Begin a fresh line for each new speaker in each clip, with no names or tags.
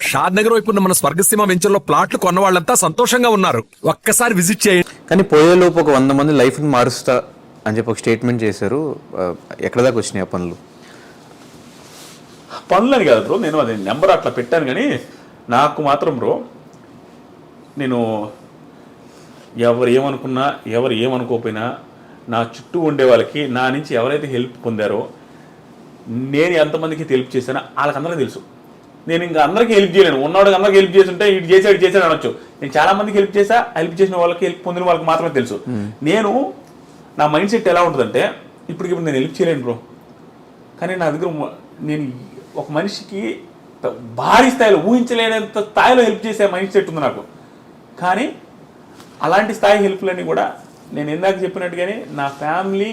షాద్ నగర్ వైపు ఉన్న మన స్వర్గసీమ వెంచర్లో ప్లాట్లు కొన్న వాళ్ళంతా సంతోషంగా ఉన్నారు. ఒక్కసారి విజిట్ చేయండి.
కానీ పోయేలోపు ఒక 100 మంది లైఫ్ని మారుస్తా అని చెప్పి ఒక స్టేట్మెంట్ చేశారు. ఎక్కడ దాకా వచ్చినాయి ఆ పనులు?
పనులని కాదు బ్రో, నేను అది నెంబర్ అట్లా పెట్టాను. కానీ నాకు మాత్రం బ్రో, నేను ఎవరు ఏమనుకున్నా ఎవరు ఏమనుకోకపోయినా నా చుట్టూ ఉండే వాళ్ళకి నా నుంచి ఎవరైతే హెల్ప్ పొందారో, నేను ఎంతమందికి హెల్ప్ చేశానో వాళ్ళకందరికీ తెలుసు. నేను ఇంకా అందరికీ హెల్ప్ చేయలేను. ఉన్నవాడికి అందరికీ హెల్ప్ చేస్తుంటే ఇటు చేసాడు అనొచ్చు. నేను చాలా మందికి హెల్ప్ చేసా. హెల్ప్ చేసిన వాళ్ళకి, హెల్ప్ పొందిన వాళ్ళకి మాత్రమే తెలుసు. నేను నా మైండ్ సెట్ ఎలా ఉంటుందంటే, ఇప్పుడు నేను హెల్ప్ చేయలేను బ్రో, కానీ నా దగ్గర నేను ఒక మనిషికి భారీ స్థాయిలో ఊహించలేనంత స్థాయిలో హెల్ప్ చేసే మైండ్ సెట్ ఉంది నాకు. కానీ అలాంటి స్థాయి హెల్ప్లన్నీ కూడా నేను ఇందాక చెప్పినట్టుగానే నా ఫ్యామిలీ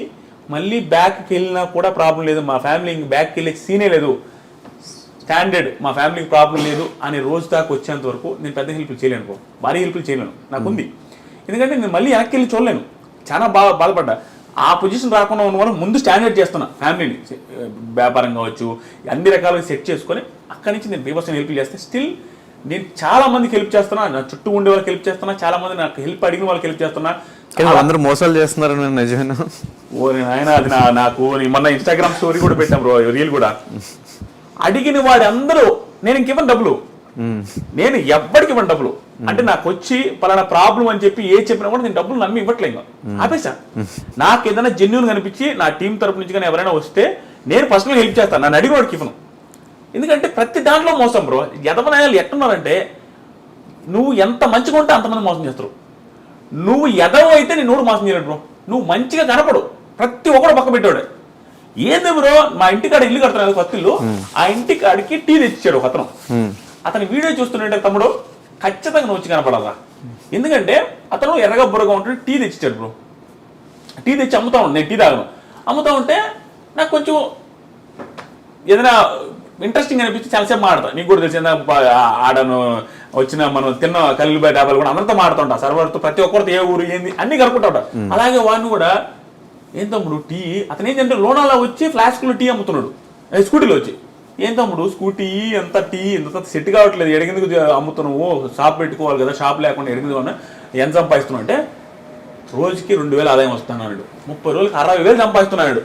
మళ్ళీ బ్యాక్కి వెళ్ళినా కూడా ప్రాబ్లం లేదు. మా ఫ్యామిలీ ఇంక బ్యాక్కి వెళ్ళే సీనే లేదు. స్టాండర్డ్ మా ఫ్యామిలీకి ప్రాబ్లం లేదు అనే రోజు దాకా వచ్చేంత వరకు నేను పెద్ద హెల్ప్లు చేయలేను, భారీ హెల్ప్లు చేయలేను. నాకు ఉంది. ఎందుకంటే నేను మళ్ళీ వెనక్కి వెళ్ళి చూడలేను. చాలా బాధపడ్డా. ఆ పొజిషన్ రాకుండా ఉన్న వాళ్ళు ముందు స్టాండర్డ్ చేస్తున్నా. ఫ్యామిలీని వ్యాపారం కావచ్చు, అన్ని రకాలుగా సెట్ చేసుకొని అక్కడి నుంచి నేను 3% హెల్ప్ చేస్తే స్టిల్ నేను చాలా మందికి హెల్ప్ చేస్తున్నా. నా చుట్టూ ఉండే వాళ్ళకి హెల్ప్ చేస్తున్నా. చాలా మంది నాకు హెల్ప్ అడిగిన వాళ్ళకి హెల్ప్ చేస్తున్నా.
అందరూ మోసాలు చేస్తున్నారు నిజమేనా?
ఓ ఆయన అది నాకు మొన్న ఇన్స్టాగ్రామ్ స్టోరీ కూడా పెట్టాం బ్రో, రీల్ కూడా. అడిగిన వాడు అందరూ నేను ఇంకివ్వను డబ్బులు, నేను ఎవ్వడికి ఇవ్వను డబ్బులు. అంటే నాకు వచ్చి పలానా ప్రాబ్లం అని చెప్పి ఏ చెప్పినా కూడా నేను డబ్బులు నమ్మి ఇవ్వట్లేదు, ఆపేసా. నాకు ఏదైనా జెన్యూన్ కనిపించి నా టీం తరపు నుంచి కానీ ఎవరైనా వస్తే నేను పర్సనల్గా హెల్ప్ చేస్తాను. నన్ను అడిగిన వాడికి ఇవ్వను. ఎందుకంటే ప్రతి దాంట్లో మోసం బ్రో. ఎదవనాయాలు ఎట్టున్నారంటే, నువ్వు ఎంత మంచిగా ఉంటే అంతమంది మోసం చేస్తారు. నువ్వు ఎదవ అయితే నేను నోడు మోసం చేయలేడు బ్రో. నువ్వు మంచిగా కనపడు, ప్రతి ఒక్కడు పక్క పెట్టాడు. ఏంది బ్రో, మా ఇంటికాడ ఇల్లు కడుతున్నాడు కొత్త ఇల్లు, ఆ ఇంటి కాడికి టీ తెచ్చిచ్చాడు ఒక అతను. అతని వీడియో చూస్తుంటే తమ్ముడు ఖచ్చితంగా నువ్వు వచ్చి కనపడాలా. ఎందుకంటే అతను ఎర్రగా బుర్రగా ఉంటుంటే టీ తెచ్చిచ్చాడు బ్రో. టీ తెచ్చి అమ్ముతా ఉంటాను, నేను టీ తాగను. అమ్ముతా ఉంటే నాకు కొంచెం ఏదైనా ఇంట్రెస్టింగ్ అనిపించి చాలాసేపు మాడతాను. నీకు కూడా తెలిసిందా, ఆడను వచ్చిన మనం తిన్న కల్లుబాయ డాబాలు కూడా అందరితో మాడుతుంటా, సర్వర్తో ప్రతి ఒక్కరితో ఏ ఊరు ఏంది అన్ని కనుక్కుంటా ఉంటా. అలాగే వాడిని కూడా ఏం తమ్ముడు టీ, అతను ఏంటంటే లోనాలో వచ్చి ఫ్లాస్క్లో టీ అమ్ముతున్నాడు స్కూటీలో వచ్చి. ఏం తమ్ముడు స్కూటీ ఎంత టీ ఎంత సెట్ కావట్లేదు, ఎడిగిందుకు అమ్ముతున్నావు, షాప్ పెట్టుకోవాలి కదా, షాప్ లేకుండా ఎడిగింది అన్న ఎంత సంపాదిస్తున్నావు అంటే, రోజుకి 2000 ఆదాయం వస్తున్నాడు, 30 రోజులకి 60,000 సంపాదిస్తున్నాడు.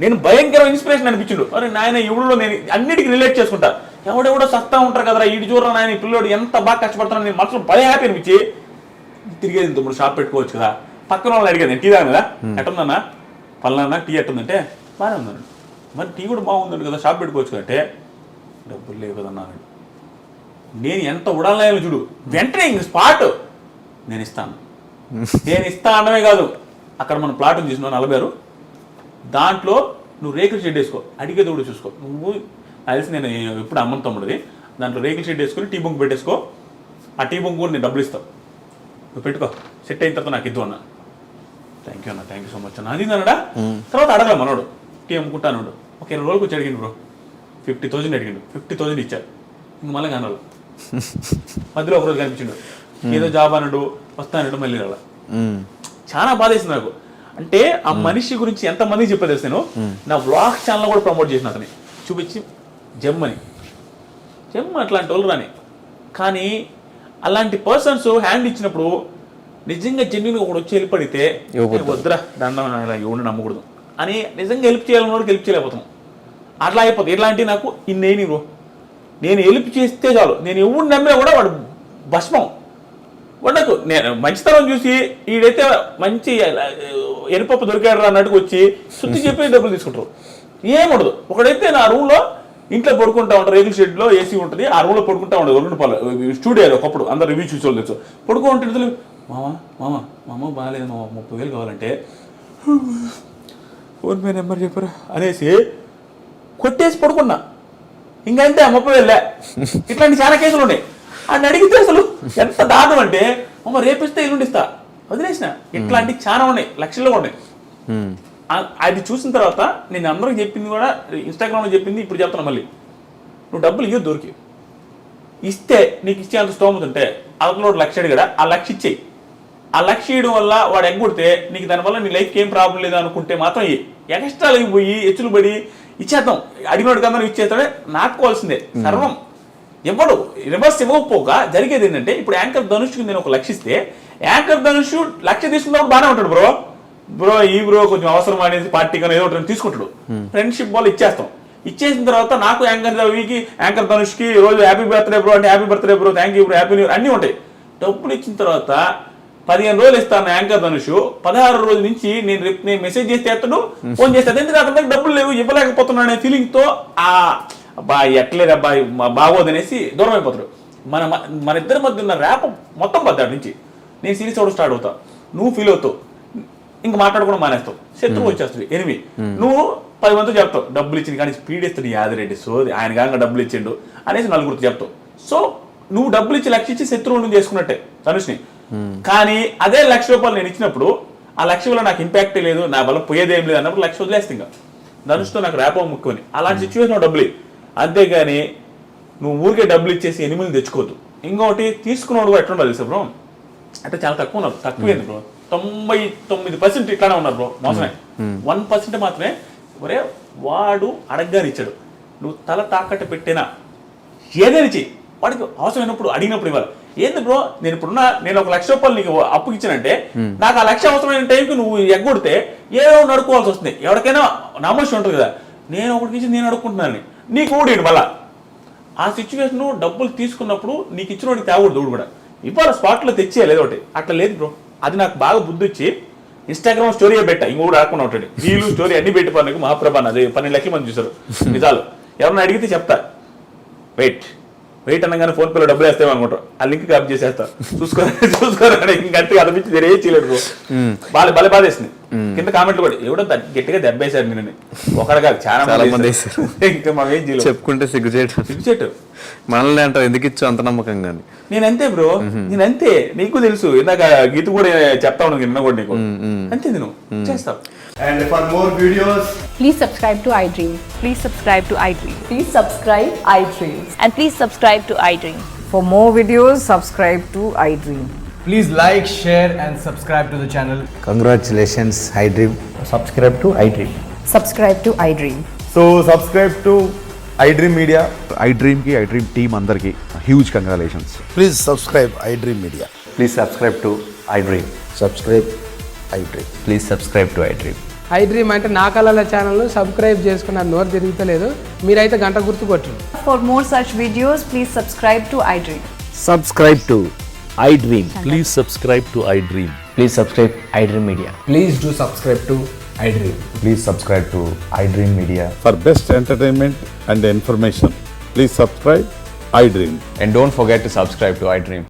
నేను భయంకర ఇన్స్పిరేషన్ అనిపించిండు. అరే నాయన ఎవడో, నేను అన్నిటికీ రిలేట్ చేసుకుంటా. ఎవడెవడో సస్తా ఉంటారు కదరా, ఇటు చూడరా నాయన పిల్లోడు ఎంత బాగా కష్టపడుతున్నాను, నేను మనసులో భయం హ్యాపీ అనిపించి తిరిగేది. తమ్ముడు షాప్ పెట్టుకోవచ్చు కదా. పక్కన వాళ్ళని అడిగేది, నేను టీ తాను కదా, ఎట్టుందన్నా పలానా టీ ఎట్టుందంటే బాగానే ఉందన్నాడు. మరి టీ కూడా బాగుందండి కదా, షాప్ పెట్టుకోవచ్చు అంటే డబ్బులు లేవు కదన్నాడు. నేను ఎంత ఉడాలనాయో చూడు, వెంటనే ఇంక స్పాట్ నేను ఇస్తాను. నేను ఇస్తా అనమే కాదు, అక్కడ మన ప్లాట్ చూసినావు 46, దాంట్లో నువ్వు రేకుల షెడ్ వేసుకో, అడిగేది కూడా చూసుకో. నువ్వు తెలిసి నేను ఎప్పుడు అమ్మను తమ్ముడిది, దాంట్లో రేకుల షెడ్ వేసుకొని టీ బొంగు పెట్టేసుకో. ఆ టీ బొంగు కూడా నేను డబ్బులు ఇస్తావు, నువ్వు పెట్టుకో, సెట్ అయిన తర్వాత నాకు ఇద్దు అన్న. థ్యాంక్ యూ అన్న, థ్యాంక్ యూ సో మచ్ అన్న. అది అన్నాడా. తర్వాత అడగల మనోడు, టీ అమ్ముకుంటాను ఒక 20 రోజులకు వచ్చి అడిగిండు బ్రో, 50,000 అడిగిండు. 50,000 ఇచ్చారు. ఇంక మళ్ళీ కానాడు. మధ్యలో ఒకరోజు కనిపించిండు, ఏదో జాబ్ అన్నాడు, వస్తానడు, మళ్ళీ రాల. చాలా బాధేసింది నాకు. అంటే ఆ మనిషి గురించి ఎంతమందికి చెప్పేది నేను నా వ్లాగ్ ఛానల్ కూడా ప్రమోట్ చేసిన అతని చూపించి జమ్ అట్లాంటి వాళ్ళు రాని. కానీ అలాంటి పర్సన్స్ హ్యాండ్ ఇచ్చినప్పుడు నిజంగా జెన్యున్గా ఒకటి వచ్చి హెల్ప్ అడిగితే వద్దురా దండం ఎవరిని నమ్మకూడదు అని నిజంగా హెల్ప్ చేయాలన్న వాడికి హెల్ప్ చేయలేకపోతాం. అట్లా అయిపోతుంది. ఇట్లాంటి నాకు ఇన్నేని బ్రో, నేను హెల్ప్ చేస్తే చాలు, నేను ఎవరు నమ్మినా కూడా వాడు భస్మం. వాడు నేను మంచితనం చూసి వీడైతే మంచి ఎరుపప్పు దొరికాడు అన్నట్టుకు వచ్చి శుద్ధి చెప్పి డబ్బులు తీసుకుంటారు. ఏముండదు. ఒకడైతే నా రూమ్లో ఇంట్లో పడుకుంటా ఉంటారు, రేకుల షెడ్లో ఏసీ ఉంటుంది, ఆ రూమ్లో పడుకుంటా ఉండదు. 2 రూపాయలు స్టూడియోలో ఒకప్పుడు అందరు రివ్యూ చూసి వాళ్ళు తెలుసు. పడుకుంటే మామ బాగాలేదు మామ, 30,000 కావాలంటే ఫోన్పే నెంబర్ చెప్పరా అనేసి కొట్టేసి పడుకున్నా. ఇంకంతే 30,000. ఇట్లాంటి చాలా కేసులు ఉన్నాయి. అని అడిగితే అసలు ఎంత దారుణం అంటే, అమ్మ రేపిస్తే ఎల్లుండిస్తా వదిలేసిన. ఇట్లాంటివి చాలా ఉన్నాయి, లక్షల్లో ఉన్నాయి. అది చూసిన తర్వాత నేను అందరికి చెప్పింది కూడా, ఇన్స్టాగ్రామ్లో చెప్పింది ఇప్పుడు చెప్తున్నా మళ్ళీ, నువ్వు డబ్బులు ఇవ్వదు దొరికి ఇస్తే నీకు ఇచ్చే అంత స్తోమత ఉంటే అవతల 1,00,000 అడిగాడా, ఆ 1,00,000 ఇచ్చేయి. ఆ 1,00,000 ఇవ్వడం వల్ల వాడు ఎగ్గొడితే నీకు దానివల్ల నీ లైఫ్కి ఏం ప్రాబ్లం లేదు అనుకుంటే మాత్రం ఎక్స్ట్రాలకి పోయి ఎచ్చులు పడి ఇచ్చేద్దాం, అడిగినోడికి అందరూ ఇచ్చేస్తాడే, నాటుకోవాల్సిందే సర్వం. ఇవ్వడు. రివర్స్ ఇవ్వకపోగా జరిగేది ఏంటంటే, ఇప్పుడు యాంకర్ ధనుష్కి నేను ఒక లక్షిస్తే, యాంకర్ ధనుష్ లక్ష తీసుకున్నప్పుడు బాగానే ఉంటాడు బ్రో కొంచెం అవసరం అనేది పార్టీ కానీ ఏదో ఒకటి తీసుకుంటాడు. ఫ్రెండ్షిప్ వల్ల ఇచ్చేసిన తర్వాత నాకు యాంకర్ ధనుష్కి రోజు హ్యాపీ బర్త్డే బ్రో అంటే happy birthday bro, thank you bro, happy new year అన్నీ ఉంటాయి. డబ్బులు ఇచ్చిన తర్వాత 15 రోజులు ఇస్తాను యాంకర్ ధనుష్, 16 రోజుల నుంచి నేను మెసేజ్ చేస్తే ఎత్తడు, ఫోన్ చేస్తాడు. ఎందుకంటే అతనికి డబ్బులు లేవు, ఇవ్వలేకపోతున్నాడు అనే ఫీలింగ్ తో అబ్బాయి ఎట్లేదు అబ్బాయి బాగోదనేసి దూరం అయిపోతాడు. మన ఇద్దరి మధ్య ఉన్న ర్యాప్ మొత్తం పద్దాటి నుంచి నేను సీరియస్ అవడం స్టార్ట్ అవుతా, నువ్వు ఫీల్ అవుతావు, ఇంకా మాట్లాడుకోవడం మానేస్తావు, శత్రువు వచ్చేస్తుంది, ఎనిమి. నువ్వు 10 మందితో చెప్తావు డబ్బులు ఇచ్చింది, కానీ స్పీడ్ ఇస్తాడు యాదిరెడ్డి, సో ఆయన కాక డబ్బులు ఇచ్చిండు అనేసి నలుగురితో చెప్తావు. సో నువ్వు డబ్బులు ఇచ్చి లక్ష ఇచ్చి శత్రువులను చేసుకున్నట్టే ధనుష్ని. కానీ అదే ₹1,00,000 నేను ఇచ్చినప్పుడు ఆ లక్ష వల్ల నాకు ఇంపాక్ట్ లేదు, నా వల్ల పోయేదేం లేదు అన్నప్పుడు లక్ష వదిలేస్తే ఇంకా ధనుష్తో నాకు ర్యాపో ముఖ్యమని. అలాంటి సిచ్యువేషన్ డబ్బులు, అంతేగాని నువ్వు ఊరికే డబ్బులు ఇచ్చేసి ఎనిమిది తెచ్చుకోవద్దు. ఇంకొకటి తీసుకున్నాడు కూడా ఎట్లా తెలుసా బ్రో, అంటే చాలా తక్కువ ఉన్నారు, తక్కువైంది బ్రో. 99% ఇట్లానే ఉన్నారు బ్రో, మోసమే. 1% మాత్రమే ఒరే వాడు అడగగానే ఇచ్చాడు, నువ్వు తల తాకట్టు పెట్టినా ఏదైనా చెయ్యి, వాడికి అవసరమైనప్పుడు అడిగినప్పుడు ఇవ్వాలి. ఏంది బ్రో, నేను ఒక ₹1,00,000 నీకు అప్పుకి ఇచ్చానంటే, నాకు ఆ లక్ష అవసరమైన టైంకి నువ్వు ఎగ్గొడితే ఏదో నడుకోవాల్సి వస్తుంది. ఎవరికైనా నామోషం ఉంటుంది కదా, నేను ఒకటికి ఇచ్చి నేను అడుక్కుంటున్నాను, నీకు ఊడి మళ్ళా ఆ సిచ్యువేషన్. డబ్బులు తీసుకున్నప్పుడు నీకు ఇచ్చిన వాడికి తేవకూడదు, దూడు కూడా ఇవాళ స్పాట్లో తెచ్చేయాలి ఏదో ఒకటి. అట్లా లేదు బ్రో, అది నాకు బాగా బుద్ధి వచ్చి ఇన్స్టాగ్రామ్ స్టోరీ పెట్టా, ఇంకోటి రాకుండా ఉంటాడు, వీళ్ళు స్టోరీ అన్ని పెట్టి పనులకు మహాప్రభాన్ అది 12 లక్షల మంది చూసారు నిజాలు. ఎవరన్నా అడిగితే చెప్తా, వెయిట్ అనగానే ఫోన్ పేలో డబ్బులు వేస్తాం అనుకుంటారు, ఆ లింక్ కాపీ చేసేస్తా, చూసుకోరా ఇంకంతే అనిపించి వేరే చేయలేదు. బాగా బాధేసింది. కింద కామెంట్లు కూడా ఎవడో గట్టిగా దెబ్బేశారు నేను, ఒకటి కాదు చాలా మంది. ఇంకా మనం ఏం చేయలేదు,
చెప్పుకుంటే సిగ్గుచేటు మనల్ని అంటారు, ఎందుకు ఇచ్చు అంత నమ్మకంగా.
నేనంతే బ్రో, నేనంతే, నీకు తెలుసు. ఇందాక గీత కూడా చెప్తా ఉన్నాను నిన్న కూడా నీకు, అంతే నేను చేస్తావు.
And for more videos,
please subscribe to iDream.
Please subscribe to iDream.
Please subscribe iDream.
And please subscribe to iDream.
For more videos, subscribe to iDream.
please like, share and subscribe to the channel.
Congratulations, iDream.
Subscribe to iDream.
Subscribe to iDream.
So subscribe to iDream Media.
iDream ki iDream team andarki huge congratulations.
Please subscribe iDream Media.
Please subscribe to iDream.
Subscribe iDream.
Please subscribe to iDream.
iDream అంటే నా కళల ఛానల్ను subscribe చేసుకున్న నోరు తిరుగుతలేదు, మీరైతే గంట గుర్తు కొట్టండి.
For more such videos, please subscribe to iDream.
Subscribe to iDream.
Please subscribe to iDream.
Please subscribe iDream Media.
Please do subscribe to iDream.
Please subscribe to iDream Media.
For best entertainment and information, please subscribe iDream.
And don't forget to subscribe to iDream.